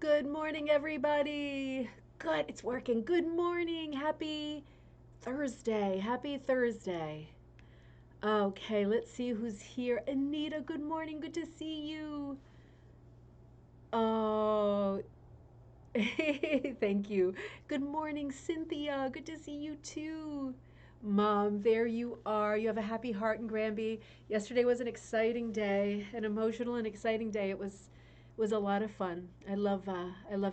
Good morning, everybody. Good, it's working. Good morning. Happy Thursday. Happy Thursday. Okay, let's see who's here. Anita, good morning. Good to see you. Oh, thank you. Good morning, Cynthia. Good to see you too. Mom, there you are. You have a happy heart in Granby. Yesterday was an exciting day, an emotional and exciting day. It was a lot of fun. I love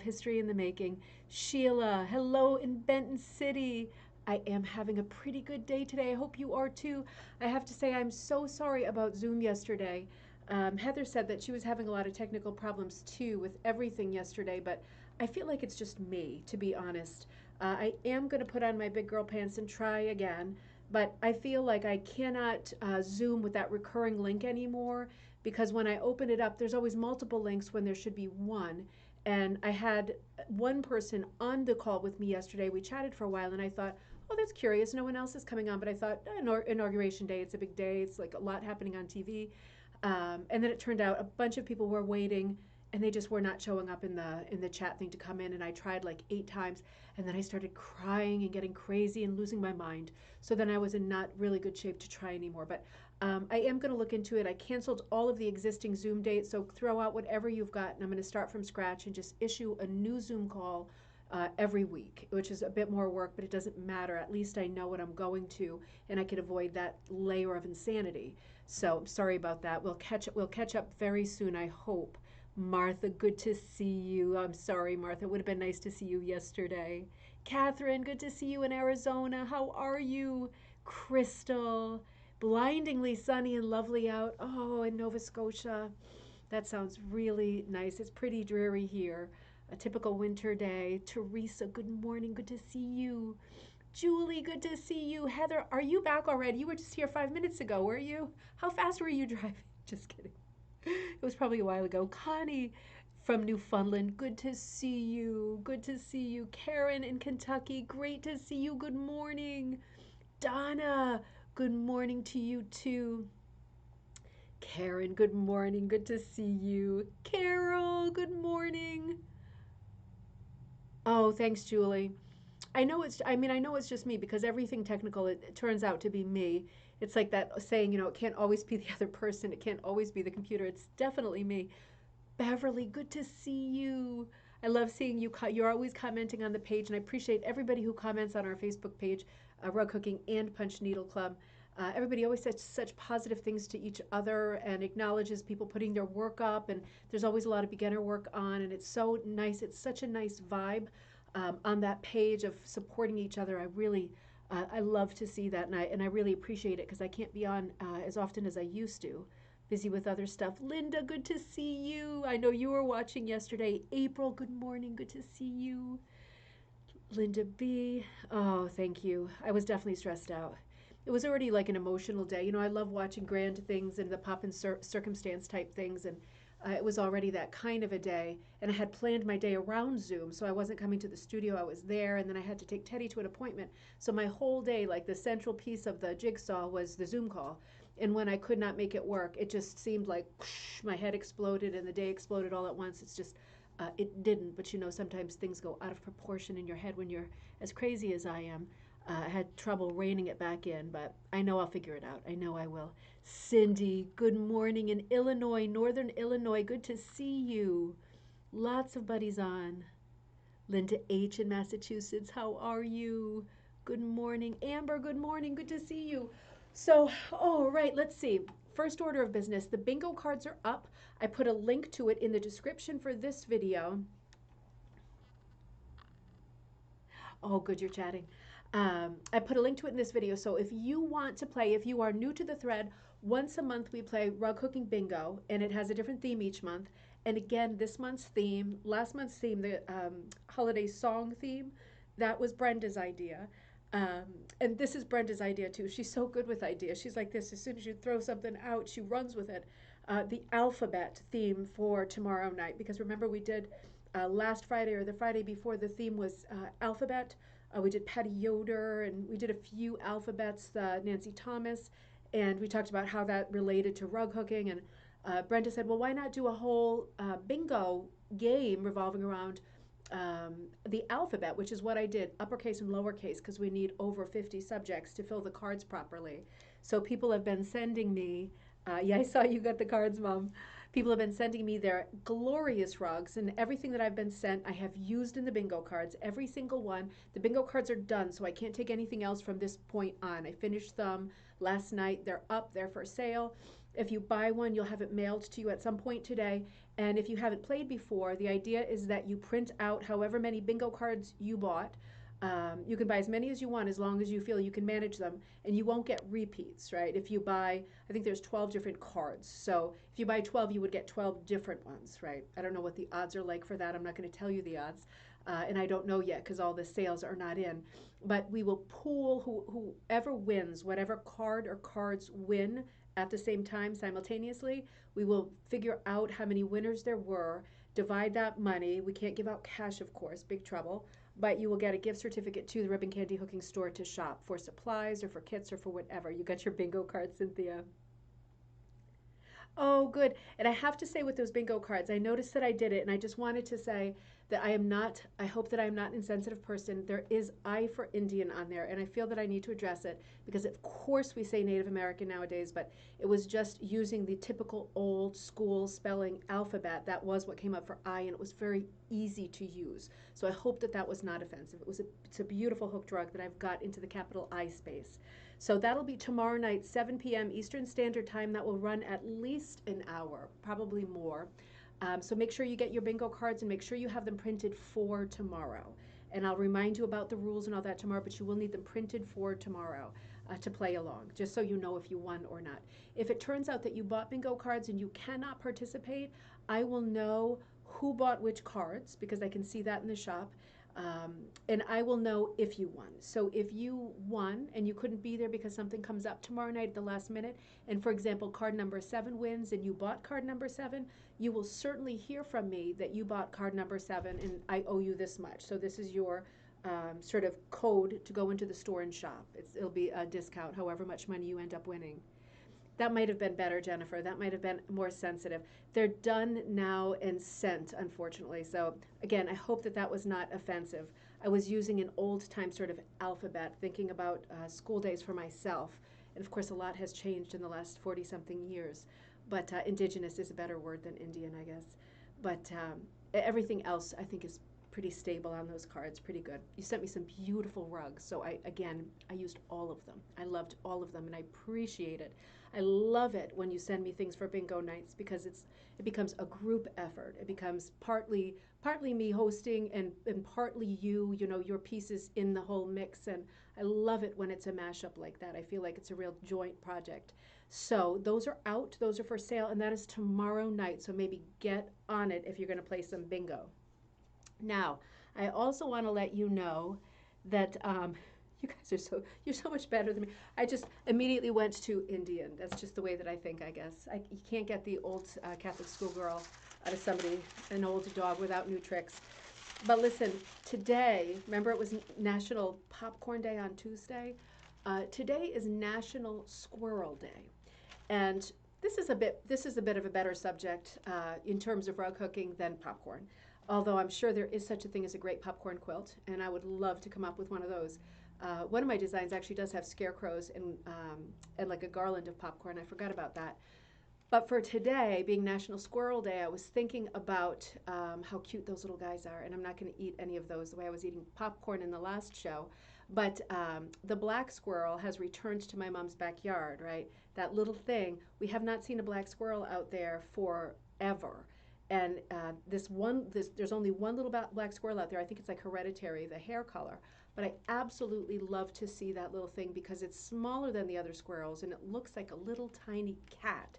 history in the making. Sheila, hello in Benton City. I am having a pretty good day today. I hope you are too. I have to say I'm so sorry about Zoom yesterday. Heather said that she was having a lot of technical problems too with everything yesterday, but I feel like it's just me, to be honest. I am going to put on my big girl pants and try again, but I feel like I cannot Zoom with that recurring link anymore because when I open it up, there's always multiple links when there should be one. And I had one person on the call with me yesterday. We chatted for a while, and I thought, oh, that's curious. No one else is coming on. But I thought, inauguration day, it's a big day. It's like a lot happening on TV. And then it turned out a bunch of people were waiting and they just were not showing up in the chat thing to come in, and I tried like 8 times, and then I started crying and getting crazy and losing my mind. So then I was in not really good shape to try anymore, but I am going to look into it. I canceled all of the existing Zoom dates, so throw out whatever you've got, and I'm going to start from scratch and just issue a new Zoom call every week, which is a bit more work, but it doesn't matter. At least I know what I'm going to, and I can avoid that layer of insanity. So sorry about that. We'll catch up very soon, I hope. Martha, good to see you. I'm sorry, Martha. It would have been nice to see you yesterday. Catherine, good to see you in Arizona. How are you? Crystal, blindingly sunny and lovely out. Oh, in Nova Scotia. That sounds really nice. It's pretty dreary here. A typical winter day. Teresa, good morning. Good to see you. Julie, good to see you. Heather, are you back already? You were just here 5 minutes ago, were you? How fast were you driving? Just kidding. It was probably a while ago. Connie from Newfoundland, good to see you. Good to see you. Karen in Kentucky, great to see you. Good morning. Donna, good morning to you too. Karen, good morning. Good to see you. Carol, good morning. Oh, thanks, Julie. I know it's just me because everything technical, it turns out to be me. It's like that saying, it can't always be the other person. It can't always be the computer. It's definitely me. Beverly, good to see you. I love seeing you. You're always commenting on the page, and I appreciate everybody who comments on our Facebook page, Rug Cooking and Punch Needle Club. Everybody always says such positive things to each other and acknowledges people putting their work up. And there's always a lot of beginner work on, and it's so nice. It's such a nice vibe on that page of supporting each other. I love to see that, and I really appreciate it because I can't be on as often as I used to. Busy with other stuff. Linda, good to see you. I know you were watching yesterday. April, good morning. Good to see you. Linda B. Oh, thank you. I was definitely stressed out. It was already like an emotional day. I love watching grand things and the pop and circumstance type things, and it was already that kind of a day. And I had planned my day around Zoom, so I wasn't coming to the studio. I was there, and then I had to take Teddy to an appointment. So my whole day, like the central piece of the jigsaw, was the Zoom call. And when I could not make it work, it just seemed like whoosh, my head exploded and the day exploded all at once. It didn't, but sometimes things go out of proportion in your head when you're as crazy as I am. I had trouble reining it back in, but I know I'll figure it out. I know I will. Cindy, good morning in Illinois, Northern Illinois. Good to see you. Lots of buddies on. Linda H. in Massachusetts, how are you? Good morning. Amber, good morning. Good to see you. So, all right, let's see. First order of business, the bingo cards are up. I put a link to it in the description for this video. Oh, good, you're chatting. I put a link to it in this video. So if you want to play, if you are new to the thread, once a month we play rug cooking bingo, and it has a different theme each month. And again, this month's theme, last month's theme, the holiday song theme, that was Brenda's idea. Um, and this is Brenda's idea too. She's so good with ideas. She's like this. As soon as you throw something out, she runs with it. The alphabet theme for tomorrow night, because remember we did last Friday or the Friday before, the theme was alphabet. We did Patty Yoder, and we did a few alphabets, Nancy Thomas, and we talked about how that related to rug hooking. And Brenda said, well, why not do a whole bingo game revolving around the alphabet, which is what I did, uppercase and lowercase, because we need over 50 subjects to fill the cards properly. So people have been sending me, yeah, I saw you got the cards, Mom. People have been sending me their glorious rugs, and everything that I've been sent, I have used in the bingo cards, every single one. The bingo cards are done, so I can't take anything else from this point on. I finished them last night. They're up, they're for sale. If you buy one, you'll have it mailed to you at some point today. And if you haven't played before, the idea is that you print out however many bingo cards you bought. You can buy as many as you want as long as you feel you can manage them, and you won't get repeats, right? If you buy, I think there's 12 different cards. So if you buy 12, you would get 12 different ones, right? I don't know what the odds are like for that. I'm not going to tell you the odds. And I don't know yet because all the sales are not in. But we will pool whoever wins, whatever card or cards win at the same time simultaneously. We will figure out how many winners there were, divide that money. We can't give out cash, of course, big trouble, but you will get a gift certificate to the Ribbon Candy Hooking Store to shop for supplies or for kits or for whatever. You got your bingo card, Cynthia. Oh, good. And I have to say with those bingo cards, I noticed that I did it, and I just wanted to say that I am not, I hope that I'm not an insensitive person. There is I for Indian on there, and I feel that I need to address it because, of course, we say Native American nowadays, but it was just using the typical old school spelling alphabet. That was what came up for I, and it was very easy to use. So I hope that that was not offensive. It's a beautiful hooked rug that I've got into the capital I space. So that'll be tomorrow night, 7 p.m. Eastern Standard Time. That will run at least an hour, probably more. So make sure you get your bingo cards and make sure you have them printed for tomorrow. And I'll remind you about the rules and all that tomorrow, but you will need them printed for tomorrow to play along, just so you know if you won or not. If it turns out that you bought bingo cards and you cannot participate, I will know who bought which cards because I can see that in the shop. And I will know if you won. So if you won and you couldn't be there because something comes up tomorrow night at the last minute, and for example, card number 7 wins and you bought card number 7, you will certainly hear from me that you bought card number 7 and I owe you this much. So this is your sort of code to go into the store and shop. It'll be a discount, however much money you end up winning. That might have been better, Jennifer. That might have been more sensitive. They're done now and sent, unfortunately. So, again, I hope that that was not offensive. I was using an old time sort of alphabet, thinking about school days for myself. And of course, a lot has changed in the last 40 something years. But indigenous is a better word than Indian, I guess. But everything else, I think, is pretty stable on those cards, pretty good. You sent me some beautiful rugs. So, I used all of them. I loved all of them, and I appreciate it. I love it when you send me things for bingo nights because it becomes a group effort. It becomes partly me hosting and partly your pieces in the whole mix. And I love it when it's a mashup like that. I feel like it's a real joint project. So those are out, those are for sale, and that is tomorrow night. So maybe get on it if you're going to play some bingo. Now, I also want to let you know that you guys you're so much better than me. I just immediately went to Indian. That's just the way that I think, I guess. You can't get the old Catholic schoolgirl out of somebody, an old dog, without new tricks. But listen, today, remember it was National Popcorn Day on Tuesday? Today is National Squirrel Day. And this is a bit of a better subject in terms of rug hooking than popcorn. Although I'm sure there is such a thing as a great popcorn quilt, and I would love to come up with one of those. One of my designs actually does have scarecrows and like a garland of popcorn. I forgot about that. But for today, being National Squirrel Day, I was thinking about how cute those little guys are, and I'm not going to eat any of those the way I was eating popcorn in the last show. But the black squirrel has returned to my mom's backyard, right? That little thing. We have not seen a black squirrel out there forever. And there's only one little black squirrel out there. I think it's like hereditary, the hair color. But I absolutely love to see that little thing because it's smaller than the other squirrels and it looks like a little tiny cat.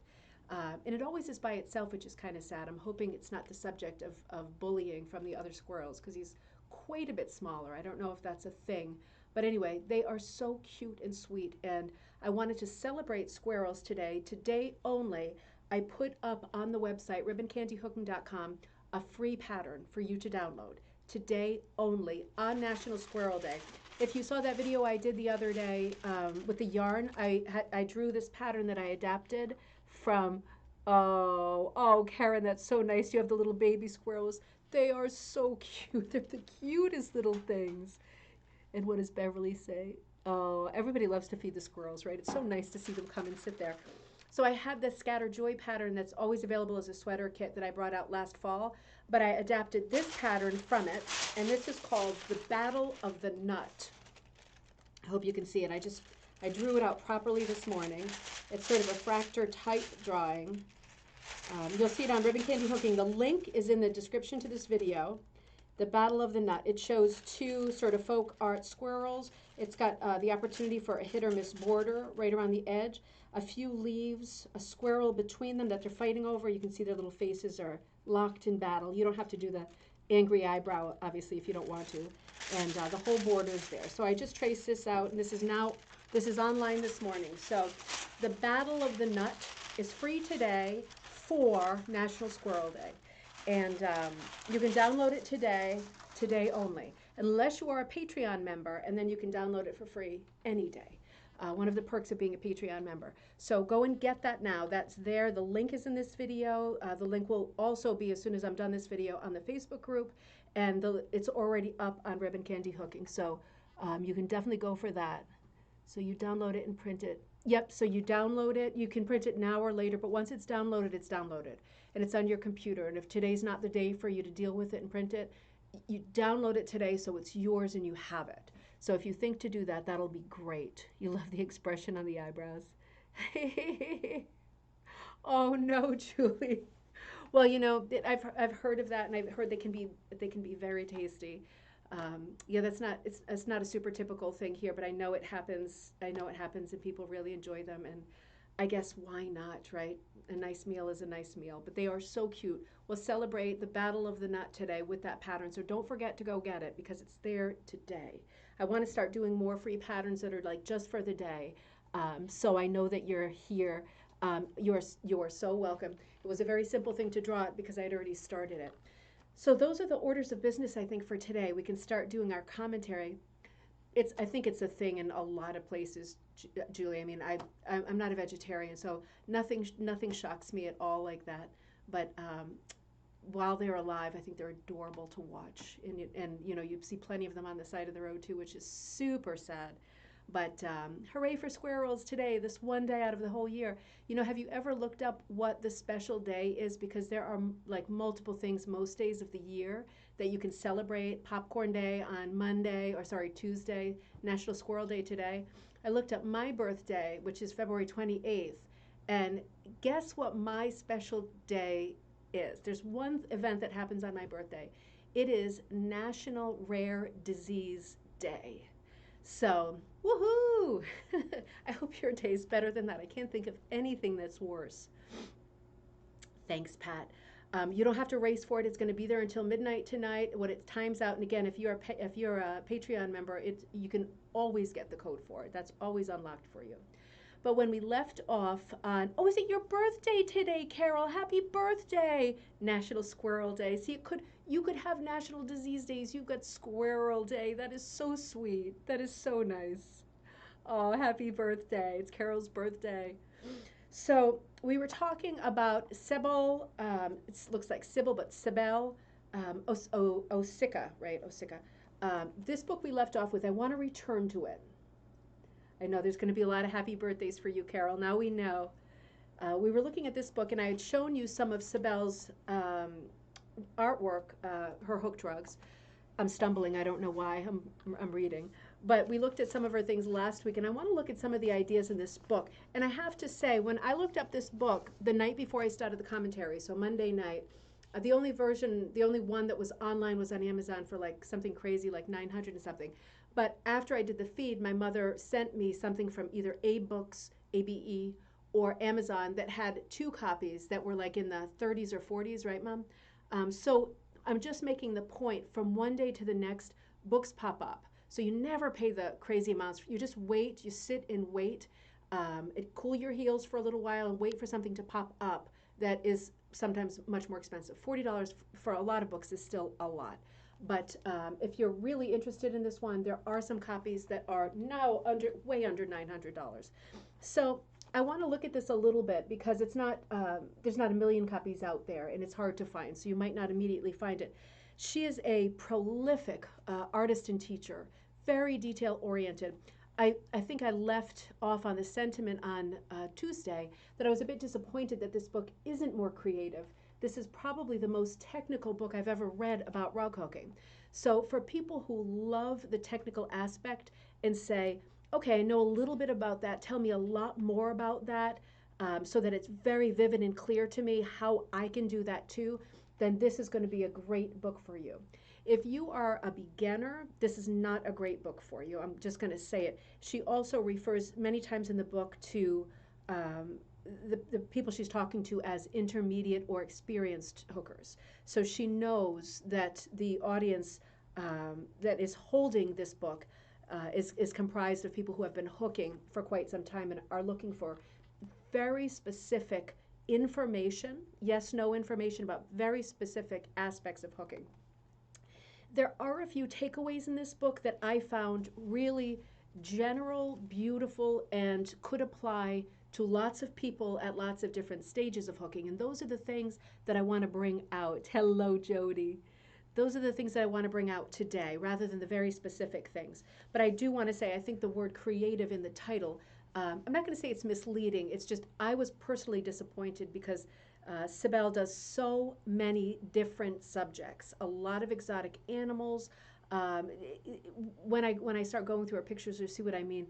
And it always is by itself, which is kind of sad. I'm hoping it's not the subject of bullying from the other squirrels because he's quite a bit smaller. I don't know if that's a thing. But anyway, they are so cute and sweet. And I wanted to celebrate squirrels today. Today only, I put up on the website, ribboncandyhooking.com, a free pattern for you to download. Today only on National Squirrel Day. If you saw that video I did the other day with the yarn, I drew this pattern that I adapted from Oh, Karen, that's so nice. You have the little baby squirrels. They are so cute. They're the cutest little things. And what does Beverly say? Oh, everybody loves to feed the squirrels, right? It's so nice to see them come and sit there. So I have this Scatter Joy pattern that's always available as a sweater kit that I brought out last fall, but I adapted this pattern from it, and this is called the Battle of the Nut. I hope you can see it. I drew it out properly this morning. It's sort of a fracture type drawing. You'll see it on Ribbon Candy Hooking. The link is in the description to this video. The Battle of the Nut. It shows two sort of folk art squirrels. It's got the opportunity for a hit or miss border right around the edge, a few leaves, a squirrel between them that they're fighting over. You can see their little faces are locked in battle. You don't have to do the angry eyebrow, obviously, if you don't want to. And the whole border is there. So I just traced this out, and this is online this morning. So the Battle of the Nut is free today for National Squirrel Day. And you can download it today only, unless you are a Patreon member, and then you can download it for free any day. One of the perks of being a Patreon member. So go and get that now. That's there. The link is in this video. The link will also be, as soon as I'm done this video, on the Facebook group, and it's already up on Ribbon Candy Hooking. So you can definitely go for that. So you download it and print it. Yep, so you download it. You can print it now or later, but once it's downloaded, it's downloaded. And it's on your computer. And if today's not the day for you to deal with it and print it, you download it today so it's yours and you have it. So if you think to do that, that'll be great. You love the expression on the eyebrows. Oh no, Julie. Well, I've heard of that, and I've heard they can be very tasty. Yeah, it's not a super typical thing here, but I know it happens. I know it happens, and people really enjoy them. And I guess why not, right? A nice meal is a nice meal, but they are so cute. We'll celebrate the Battle of the Nut today with that pattern, so don't forget to go get it because it's there today. I want to start doing more free patterns that are like just for the day, so I know that you're here. You're so welcome. It was a very simple thing to draw it because I had already started it. So those are the orders of business I think for today. We can start doing our commentary. I think it's a thing in a lot of places, Julie. I mean, I'm not a vegetarian, so nothing shocks me at all like that. But while they're alive, I think they're adorable to watch, and you see plenty of them on the side of the road too, which is super sad. But hooray for squirrels today, this one day out of the whole year. Have you ever looked up what the special day is? Because there are like multiple things most days of the year that you can celebrate. Popcorn Day on Monday, or sorry, Tuesday, National Squirrel Day today. I looked up my birthday, which is February 28th, and guess what my special day is? There's one event that happens on my birthday. It is National Rare Disease Day. So, woohoo! I hope your day is better than that. I can't think of anything that's worse. Thanks, Pat. You don't have to race for it. It's going to be there until midnight tonight when it times out. And again, if you're a Patreon member, you can always get the code for it. That's always unlocked for you. But when we left off on, oh, is it your birthday today, Carol? Happy birthday! National Squirrel Day. See, you could have National Disease Days. You've got Squirrel Day. That is so sweet. That is so nice. Oh, happy birthday. It's Carol's birthday. So we were talking about Sibyl. It looks like Sibyl, but Sibyl. OSICKA, right? OSICKA. This book we left off with, I want to return to it. I know there's going to be a lot of happy birthdays for you, Carol. Now we know. We were looking at this book, and I had shown you some of Sibyl's artwork, her hook drugs. I'm stumbling. I don't know why. I'm reading. But we looked at some of her things last week, and I want to look at some of the ideas in this book. And I have to say, when I looked up this book the night before I started the commentary, so Monday night, the only one that was online was on Amazon for like something crazy, like 900 and something. But after I did the feed, my mother sent me something from either ABooks, ABE, or Amazon that had two copies that were like in the 30s or 40s, right, Mom? So I'm just making the point, from one day to the next, books pop up. So you never pay the crazy amounts. You just wait, you sit and wait. Cool your heels for a little while and wait for something to pop up that is sometimes much more expensive. $40 for a lot of books is still a lot. But if you're really interested in this one, there are some copies that are now way under $900. So I want to look at this a little bit because it's not there's not a million copies out there, and it's hard to find, so you might not immediately find it. She is a prolific artist and teacher, very detail oriented. I think I left off on the sentiment on Tuesday that I was a bit disappointed that this book isn't more creative. This is probably the most technical book I've ever read about rug hooking. So for people who love the technical aspect and say, okay, I know a little bit about that, tell me a lot more about that, so that it's very vivid and clear to me how I can do that too, then this is going to be a great book for you. If you are a beginner, this is not a great book for you. I'm just going to say it. She also refers many times in the book to um, the people she's talking to as intermediate or experienced hookers. So she knows that the audience that is holding this book is comprised of people who have been hooking for quite some time and are looking for very specific information, yes, no information about very specific aspects of hooking. There are a few takeaways in this book that I found really general, beautiful, and could apply to lots of people at lots of different stages of hooking. And those are the things that I want to bring out. Hello, Jody. Those are the things that I want to bring out today rather than the very specific things. But I do want to say, I think the word creative in the title, I'm not going to say it's misleading. It's just I was personally disappointed because Sibyl does so many different subjects, a lot of exotic animals. Um, when I start going through her pictures, you see what I mean.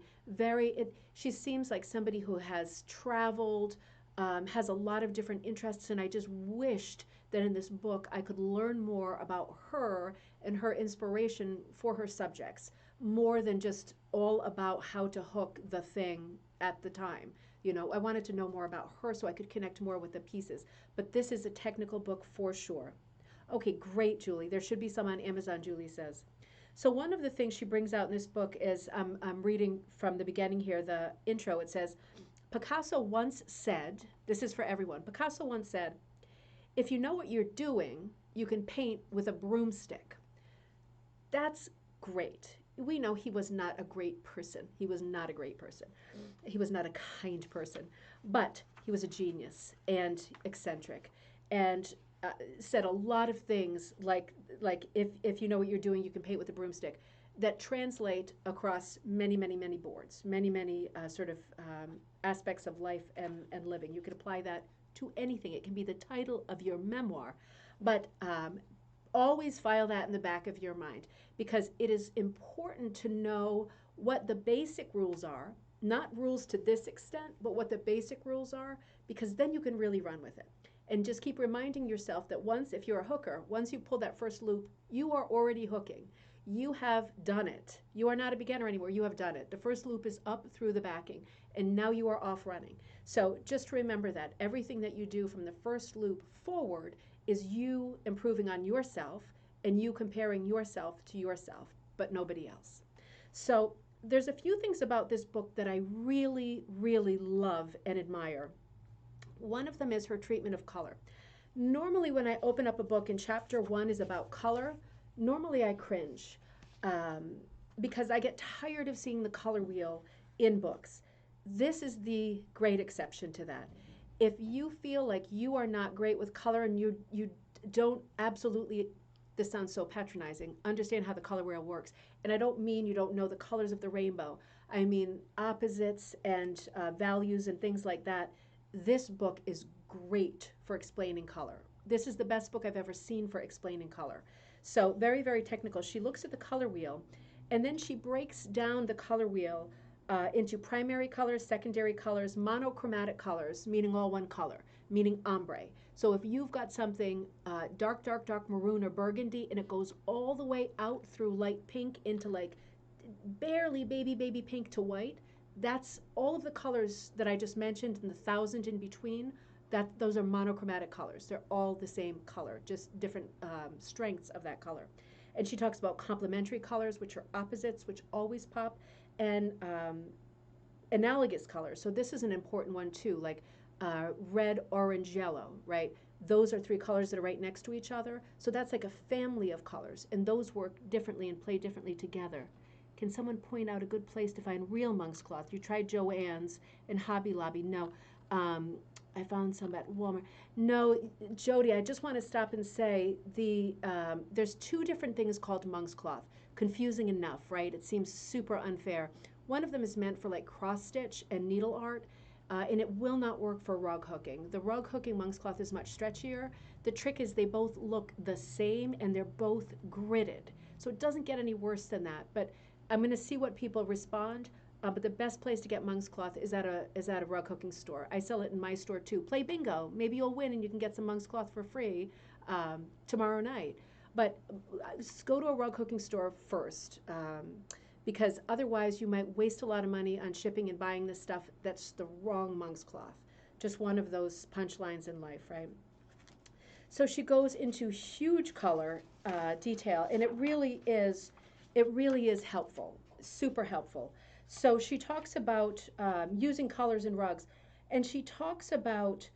She seems like somebody who has traveled, has a lot of different interests, and I just wished that in this book I could learn more about her and her inspiration for her subjects, more than just all about how to hook the thing at the time. You know, I wanted to know more about her so I could connect more with the pieces. But this is a technical book for sure. Okay, great, Julie. There should be some on Amazon, Julie says. So one of the things she brings out in this book is, I'm reading from the beginning here, the intro. It says, Picasso once said, this is for everyone, Picasso once said, if you know what you're doing, you can paint with a broomstick. That's great. We know he was not a great person. He was not a great person. He was not a kind person. But he was a genius and eccentric and said a lot of things like if you know what you're doing, you can paint with a broomstick, that translate across many, many, many boards, many, many sort of aspects of life and living. You can apply that to anything. It can be the title of your memoir. But always file that in the back of your mind because it is important to know what the basic rules are, not rules to this extent, but what the basic rules are, because then you can really run with it. And just keep reminding yourself that once, if you're a hooker, once you pull that first loop, you are already hooking. You have done it. You are not a beginner anymore. You have done it. The first loop is up through the backing, and now you are off running. So just remember that everything that you do from the first loop forward is you improving on yourself and you comparing yourself to yourself, but nobody else. So there's a few things about this book that I really, really love and admire. One of them is her treatment of color. Normally, when I open up a book and chapter 1 is about color, normally I cringe because I get tired of seeing the color wheel in books. This is the great exception to that. If you feel like you are not great with color and you don't absolutely, this sounds so patronizing, understand how the color wheel works. And I don't mean you don't know the colors of the rainbow. I mean opposites and values and things like that. This book is great for explaining color. This is the best book I've ever seen for explaining color. So very, very technical. She looks at the color wheel, and then she breaks down the color wheel into primary colors, secondary colors, monochromatic colors, meaning all one color, meaning ombre. So if you've got something dark, dark, dark maroon or burgundy, and it goes all the way out through light pink into like barely baby, baby pink to white, that's all of the colors that I just mentioned and the 1,000 in between. Those are monochromatic colors. They're all the same color, just different strengths of that color. And she talks about complementary colors, which are opposites, which always pop, and analogous colors. So this is an important one too, like red, orange, yellow, right? Those are 3 colors that are right next to each other. So that's like a family of colors, and those work differently and play differently together. Can someone point out a good place to find real monk's cloth? You tried Joann's and Hobby Lobby. No. Um, I found some at Walmart. No, Jody, I just want to stop and say there's two different things called monk's cloth. Confusing enough, right? It seems super unfair. One of them is meant for like cross stitch and needle art, and it will not work for rug hooking. The rug hooking monk's cloth is much stretchier. The trick is they both look the same and they're both gridded. So it doesn't get any worse than that. But I'm going to see what people respond. But the best place to get monk's cloth is at a rug hooking store. I sell it in my store too. Play bingo. Maybe you'll win and you can get some monk's cloth for free tomorrow night. But go to a rug hooking store first, because otherwise you might waste a lot of money on shipping and buying this stuff that's the wrong monk's cloth. Just one of those punchlines in life, right? So she goes into huge color detail, and it really is helpful, super helpful. So she talks about using colors in rugs, and she talks about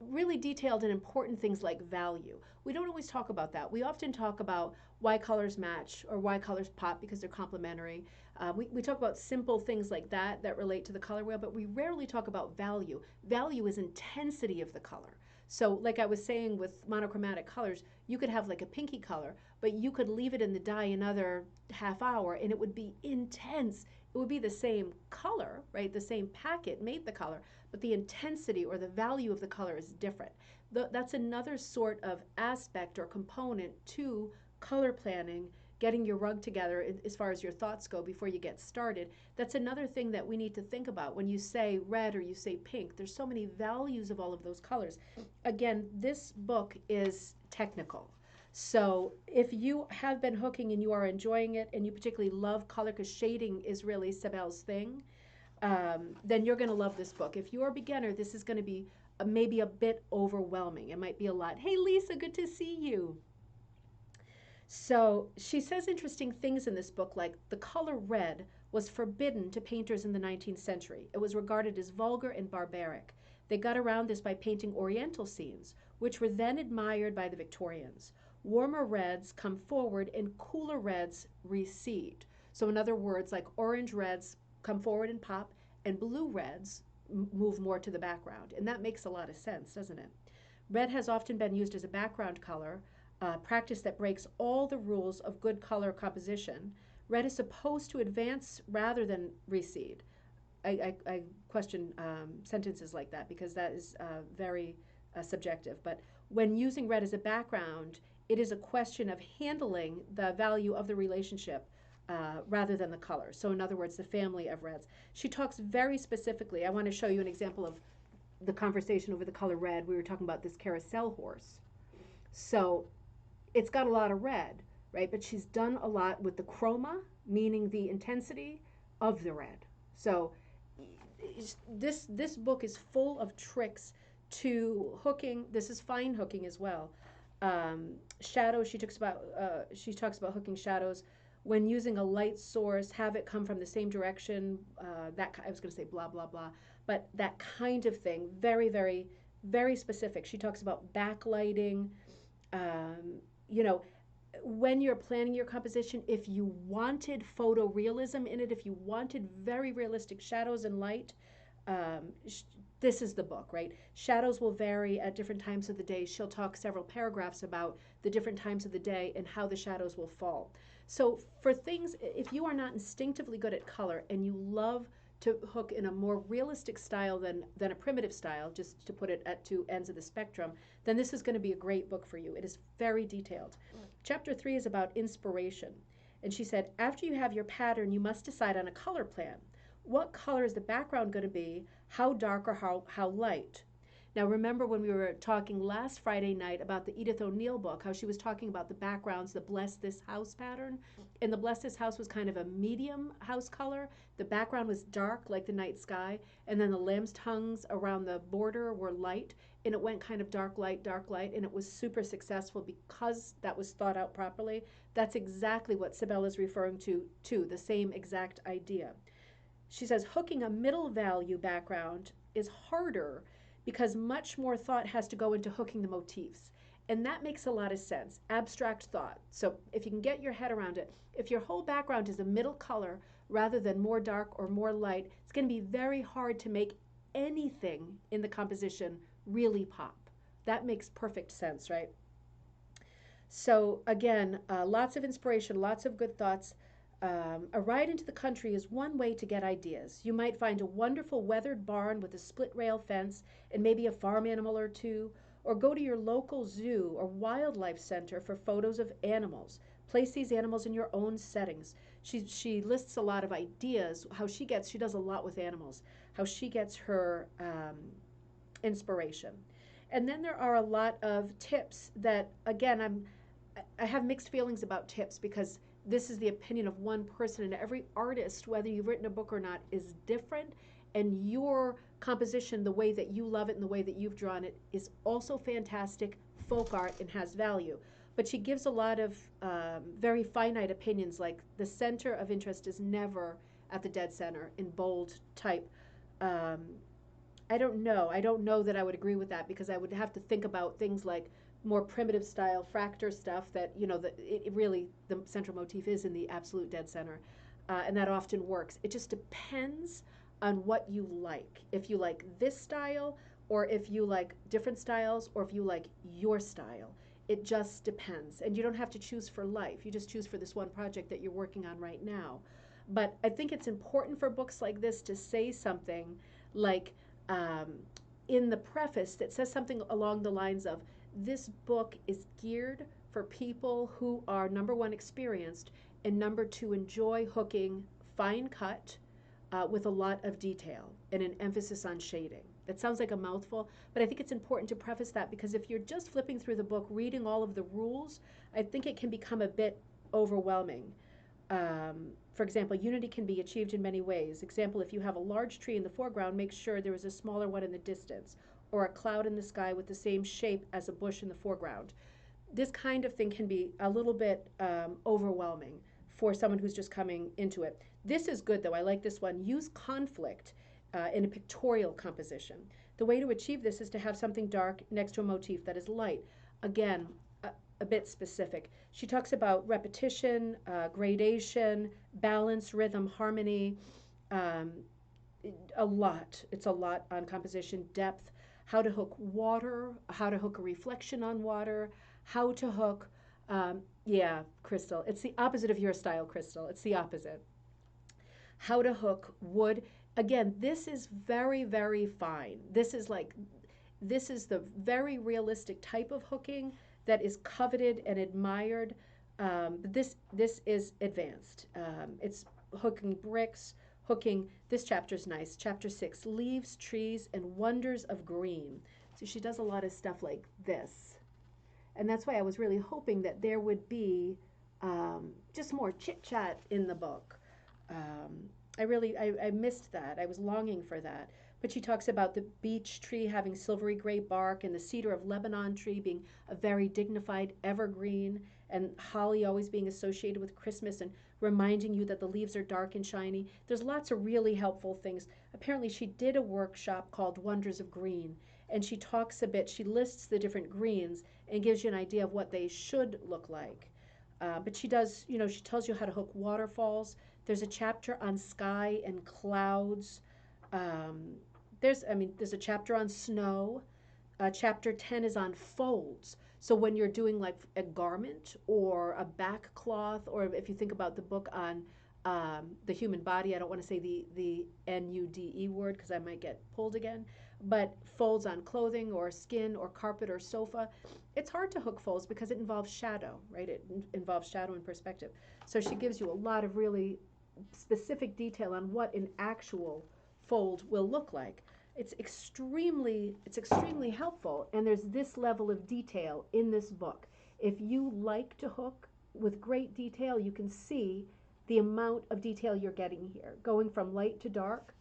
really detailed and important things like value. We don't always talk about that. We often talk about why colors match or why colors pop because they're complementary. We talk about simple things like that that relate to the color wheel, but we rarely talk about value. Value is intensity of the color. So like I was saying with monochromatic colors, you could have like a pinky color, but you could leave it in the dye another half hour and it would be intense. It would be the same color, right? The same packet made the color, but the intensity or the value of the color is different. That's another sort of aspect or component to color planning, getting your rug together as far as your thoughts go before you get started. That's another thing that we need to think about when you say red or you say pink. There's so many values of all of those colors. Again, this book is technical. So if you have been hooking and you are enjoying it and you particularly love color because shading is really Sibyl's thing, then you're going to love this book. If you're a beginner, this is going to be maybe a bit overwhelming. It might be a lot. Hey, Lisa, good to see you. So she says interesting things in this book, like the color red was forbidden to painters in the 19th century. It was regarded as vulgar and barbaric. They got around this by painting oriental scenes, which were then admired by the Victorians. Warmer reds come forward and cooler reds recede. So in other words, like orange reds come forward and pop, and blue reds move more to the background. And that makes a lot of sense, doesn't it? Red has often been used as a background color, practice that breaks all the rules of good color composition. Red is supposed to advance rather than recede. I question sentences like that because that is very subjective. But when using red as a background, it is a question of handling the value of the relationship rather than the color. So in other words, the family of reds. She talks very specifically. I want to show you an example of the conversation over the color red. We were talking about this carousel horse. So it's got a lot of red, right? But she's done a lot with the chroma, meaning the intensity of the red. So this book is full of tricks to hooking. This is fine hooking as well. Shadows. She talks about hooking shadows when using a light source. Have it come from the same direction. That I was going to say blah blah blah, but that kind of thing. Very very very specific. She talks about backlighting. You know, when you're planning your composition, if you wanted photorealism in it, if you wanted very realistic shadows and light, this is the book, right? Shadows will vary at different times of the day. She'll talk several paragraphs about the different times of the day and how the shadows will fall. So for things, if you are not instinctively good at color and you love to hook in a more realistic style than a primitive style, just to put it at two ends of the spectrum, then this is going to be a great book for you. It is very detailed. Chapter 3 is about inspiration. And she said, after you have your pattern, you must decide on a color plan. What color is the background going to be? How dark or how light? Now remember when we were talking last Friday night about the Edith O'Neill book, how she was talking about the backgrounds, the Bless This House pattern. And the Bless This House was kind of a medium house color. The background was dark like the night sky. And then the lamb's tongues around the border were light. And it went kind of dark light, and it was super successful because that was thought out properly. That's exactly what Sibyl is referring to, the same exact idea. She says hooking a middle value background is harder because much more thought has to go into hooking the motifs. And that makes a lot of sense. Abstract thought. So if you can get your head around it, if your whole background is a middle color rather than more dark or more light, it's going to be very hard to make anything in the composition really pop. That makes perfect sense, right? So again, lots of inspiration, lots of good thoughts. A ride into the country is one way to get ideas. You might find a wonderful weathered barn with a split rail fence and maybe a farm animal or two, or go to your local zoo or wildlife center for photos of animals. Place these animals in your own settings. She lists a lot of ideas, she does a lot with animals, how she gets her inspiration. And then there are a lot of tips that, again, I have mixed feelings about tips because this is the opinion of one person, and every artist, whether you've written a book or not, is different. And your composition, the way that you love it and the way that you've drawn it, is also fantastic folk art and has value. But she gives a lot of very finite opinions, like the center of interest is never at the dead center in bold type. Um, I don't know. I don't know that I would agree with that because I would have to think about things like more primitive style fracture stuff that, it really, the central motif is in the absolute dead center. And that often works. It just depends on what you like. If you like this style, or if you like different styles, or if you like your style. It just depends. And you don't have to choose for life. You just choose for this one project that you're working on right now. But I think it's important for books like this to say something like, um, in the preface that says something along the lines of, this book is geared for people who are, number one, experienced, and number two, enjoy hooking fine cut with a lot of detail and an emphasis on shading. That sounds like a mouthful, but I think it's important to preface that because if you're just flipping through the book, reading all of the rules, I think it can become a bit overwhelming. For example, unity can be achieved in many ways. Example, if you have a large tree in the foreground, make sure there is a smaller one in the distance, or a cloud in the sky with the same shape as a bush in the foreground. This kind of thing can be a little bit overwhelming for someone who's just coming into it. This is good though. I like this one. Use conflict in a pictorial composition. The way to achieve this is to have something dark next to a motif that is light. Again, a bit specific. She talks about repetition, gradation, balance, rhythm, harmony, um, a lot. It's a lot on composition, depth, how to hook water, how to hook a reflection on water, how to hook, yeah, Crystal. It's the opposite of your style, Crystal. It's the opposite. How to hook wood. Again, this is very, very fine. This is the very realistic type of hooking that is coveted and admired. But this is advanced. It's hooking bricks, hooking. This chapter's nice. Chapter 6, leaves, trees, and wonders of green. So she does a lot of stuff like this, and that's why I was really hoping that there would be just more chit chat in the book. I missed that. I was longing for that. But she talks about the beech tree having silvery gray bark and the cedar of Lebanon tree being a very dignified evergreen, and holly always being associated with Christmas and reminding you that the leaves are dark and shiny. There's lots of really helpful things. Apparently, she did a workshop called Wonders of Green, and she talks a bit, she lists the different greens and gives you an idea of what they should look like. But she does, she tells you how to hook waterfalls. There's a chapter on sky and clouds. Um, there's a chapter on snow. Chapter 10 is on folds. So when you're doing like a garment or a back cloth, or if you think about the book on the human body, I don't want to say the NUDE word because I might get pulled again, but folds on clothing or skin or carpet or sofa, it's hard to hook folds because it involves shadow, right? It involves shadow and perspective. So she gives you a lot of really specific detail on what an actual fold will look like. It's extremely helpful, and there's this level of detail in this book. If you like to hook with great detail, you can see the amount of detail you're getting here, going from light to dark.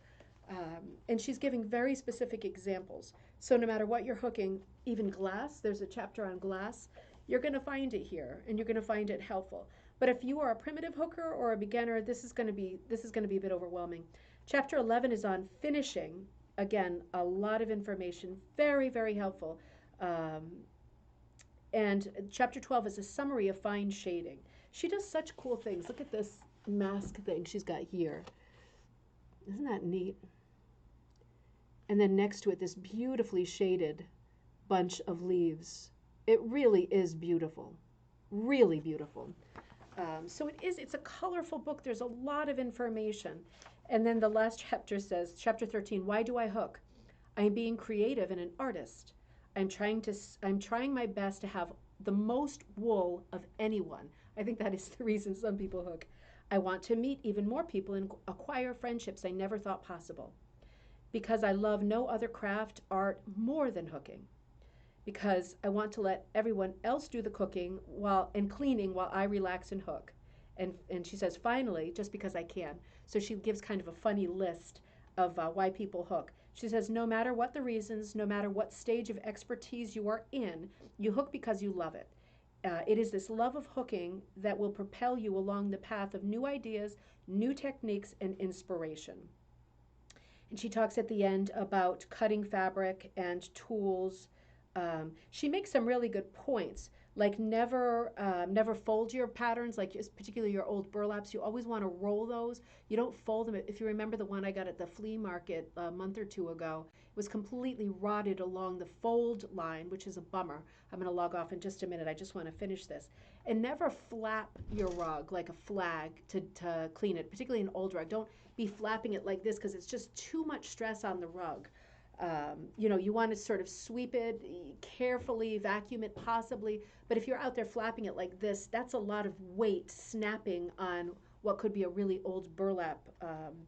And she's giving very specific examples. So no matter what you're hooking, even glass, there's a chapter on glass, you're going to find it here, and you're going to find it helpful. But if you are a primitive hooker or a beginner, this is going to be a bit overwhelming. Chapter 11 is on finishing. Again, a lot of information, very, very helpful. Um, And chapter 12 is a summary of fine shading. She does such cool things. Look at this mask thing she's got here. Isn't that neat? And then next to it, this beautifully shaded bunch of leaves. It really is beautiful. Really beautiful. So it's a colorful book. There's a lot of information. And then the last chapter says, chapter 13, why do I hook? I am being creative and an artist. I'm trying my best to have the most wool of anyone. I think that is the reason some people hook. I want to meet even more people and acquire friendships I never thought possible. Because I love no other craft, art more than hooking. Because I want to let everyone else do the cooking and cleaning while I relax and hook. And she says, finally, just because I can. So she gives kind of a funny list of why people hook. She says, no matter what the reasons, no matter what stage of expertise you are in, you hook because you love it. It is this love of hooking that will propel you along the path of new ideas, new techniques, and inspiration. And she talks at the end about cutting fabric and tools. She makes some really good points, like never fold your patterns, like particularly your old burlaps. You always want to roll those. You don't fold them. If you remember the one I got at the flea market a month or two ago, it was completely rotted along the fold line, which is a bummer. I'm going to log off in just a minute. I just want to finish this. And never flap your rug like a flag to clean it, particularly an old rug. Don't be flapping it like this because it's just too much stress on the rug. You want to sort of sweep it carefully, vacuum it possibly, but if you're out there flapping it like this, that's a lot of weight snapping on what could be a really old burlap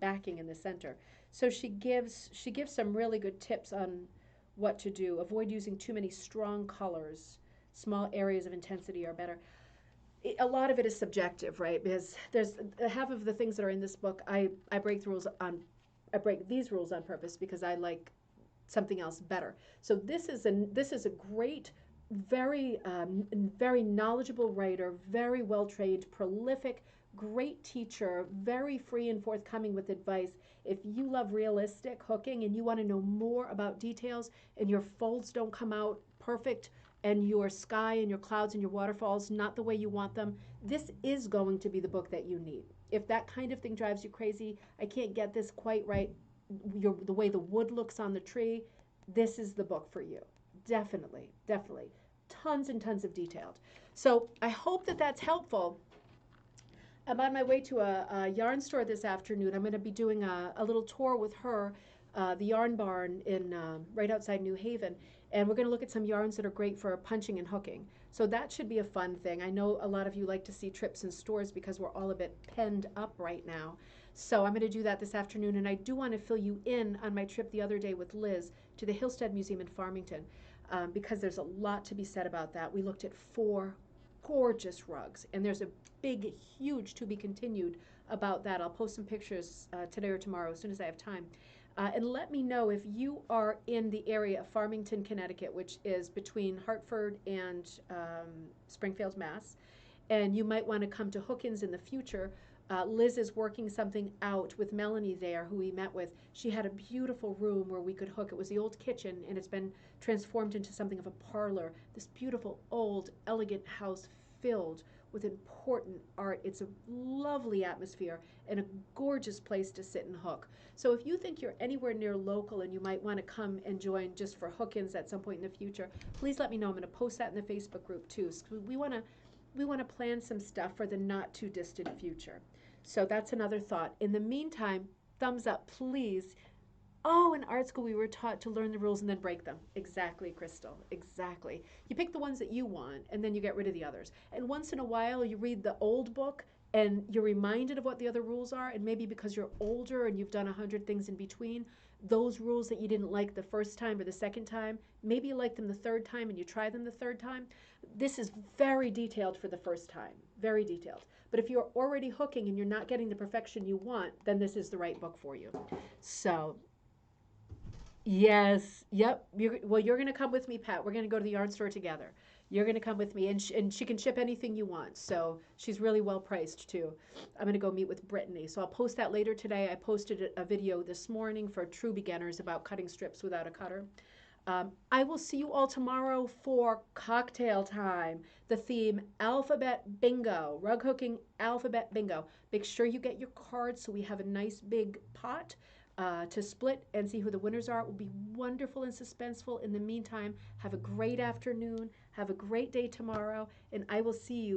backing in the center. So she gives some really good tips on what to do. Avoid using too many strong colors. Small areas of intensity are better. A lot of it is subjective, right? Because there's half of the things that are in this book. I break the rules on. I break these rules on purpose because I like something else better. So this is a great, very knowledgeable writer, very well trained, prolific, great teacher, very free and forthcoming with advice. If you love realistic hooking and you want to know more about details and your folds don't come out perfect and your sky and your clouds and your waterfalls not the way you want them, this is going to be the book that you need. If that kind of thing drives you crazy, I can't get this quite right, the way the wood looks on the tree, this is the book for you. Definitely, definitely. Tons and tons of detailed. So I hope that that's helpful. I'm on my way to a yarn store this afternoon. I'm going to be doing a little tour with her, the yarn barn in right outside New Haven, and we're going to look at some yarns that are great for punching and hooking. So that should be a fun thing. I know a lot of you like to see trips in stores because we're all a bit penned up right now. So I'm going to do that this afternoon, and I do want to fill you in on my trip the other day with Liz to the Hillstead Museum in Farmington, because there's a lot to be said about that. We looked at 4 gorgeous rugs, and there's a big, huge to be continued about that. I'll post some pictures today or tomorrow as soon as I have time. And let me know if you are in the area of Farmington, Connecticut, which is between Hartford and Springfield, Mass. And you might want to come to Hookins in the future. Liz is working something out with Melanie there, who we met with. She had a beautiful room where we could hook. It was the old kitchen, and it's been transformed into something of a parlor. This beautiful, old, elegant house filled with important art. It's a lovely atmosphere and a gorgeous place to sit and hook. So if you think you're anywhere near local and you might want to come and join just for hook-ins at some point in the future, please let me know. I'm going to post that in the Facebook group too. So we want to plan some stuff for the not too distant future. So that's another thought. In the meantime, thumbs up, please. Oh, in art school we were taught to learn the rules and then break them. Exactly, Crystal. Exactly. You pick the ones that you want and then you get rid of the others. And once in a while you read the old book and you're reminded of what the other rules are, and maybe because you're older and you've done 100 things in between, those rules that you didn't like the first time or the second time, maybe you like them the third time and you try them the third time. This is very detailed for the first time, very detailed. But if you're already hooking and you're not getting the perfection you want, then this is the right book for you. So yes, yep. You're going to come with me, Pat. We're going to go to the yarn store together. You're going to come with me, and she can ship anything you want. So she's really well priced too. I'm going to go meet with Brittany. So I'll post that later today. I posted a video this morning for true beginners about cutting strips without a cutter. I will see you all tomorrow for cocktail time. The theme Alphabet Bingo, rug hooking Alphabet Bingo. Make sure you get your cards so we have a nice big pot to split and see who the winners are. It will be wonderful and suspenseful. In the meantime, have a great afternoon, have a great day tomorrow, and I will see you